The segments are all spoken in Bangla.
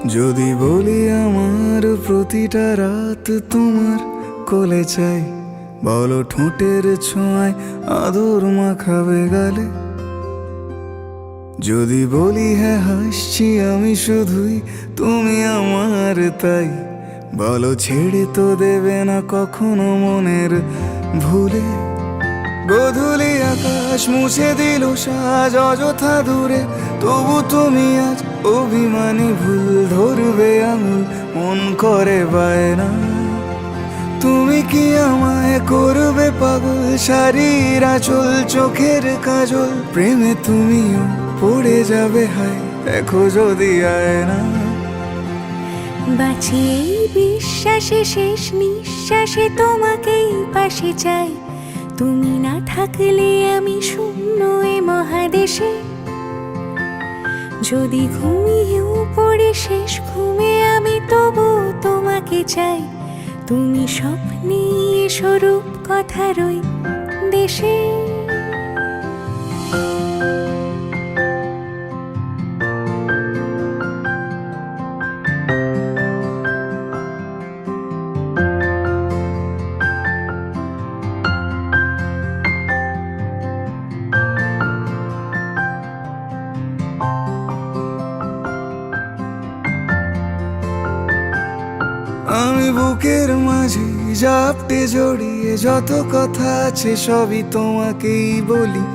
যদি বলি আমার প্রতিটা রাত তোমার কোলে চাই, বলো ঠোঁটের ছোঁয়ায় আদর মাখাবে গালে। যদি বলি হ্যাঁ হাসছি আমি শুধুই, তুমি আমার তাই, বলো ছেড়ে তো দেবে না কখনো মনের ভুলে। গোধূলি আকাশ মুছে দিল সাজ অযথা দূরে, তবু তুমি আজ অভিমানী ভুল ধরবে আঙুল, মন করে বায়না। তুমি কি আমায় করবে পাগল, শাড়ির আঁচল চোখের কাজল, প্রেমে তুমিও পড়ে যাবে হায় দেখো যদি আয়না। বাঁচি এই বিশ্বাসে শেষ নিঃশ্বাসে তোমাকেই পাশে চাই, তুমি না থাকলে আমি শূন্য এ মহাদেশে। যদি ঘুমিয়েও পড়ে শেষ ঘুমে আমি তবু তোমাকে চাই, তুমি স্বপ্নে স্বরূপ কথার ওই দেশে। আমি বুকের মাঝে জাপটে জড়িয়ে যত কথা আছে সবই তোমাকেই বলি।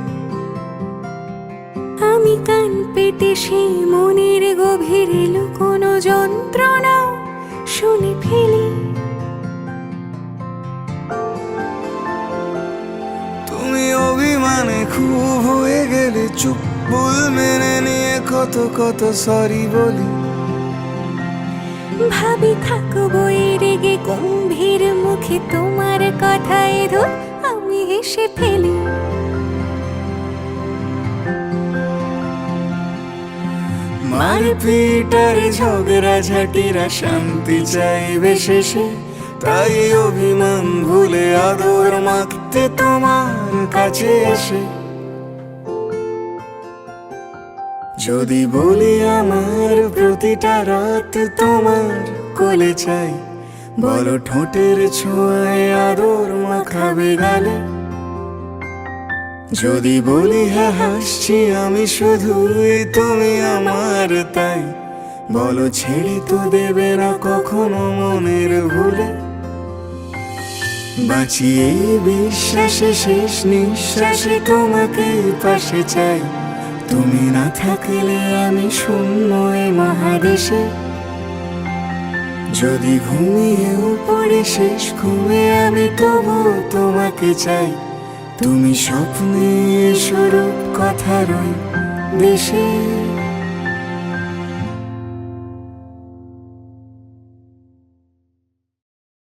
আমি কান পেতে সেই মনের গভীরে লুকোনো যন্ত্রণা শুনে ফেলি। তুমি অভিমানে খুব হয়ে গেলে চুপ, ভুল মেনে নিয়ে কত কত সরি বলি। ভাবি থাকবো এই রেগে গম্ভীর মুখে তোমার কথায় ধর আমি হেসে ফেলি। মারপিট আর ঝগড়া ঝাঁটিরা শান্তি চাইবে শেষে, তাই অভিমান ভুলে আদর মাখতে তোমার কাছে এসে। যদি বলি আমার প্রতিটা রাত তোমার কোলে চাই, বলো ঠোঁটের ছোঁয়ায় আদর মাখাবে গালে। যদি বলি হ্যাঁ হাসছি আমি শুধুই, তুমি আমার তাই, বলো ছেড়ে তো দেবে না কখনো মনের ভুলে। বাঁচি এই বিশ্বাসে শেষ নিঃশ্বাসে তোমাকেই পাশে চাই, তুমি না থাকলে আমি শূন্য এ মহাদেশে। যদি ঘুমিয়েও পড়ে শেষ ঘুমে আমি তবু তোমাকে চাই, তুমি স্বপ্নে স্বরূপ কথার ওই দেশে।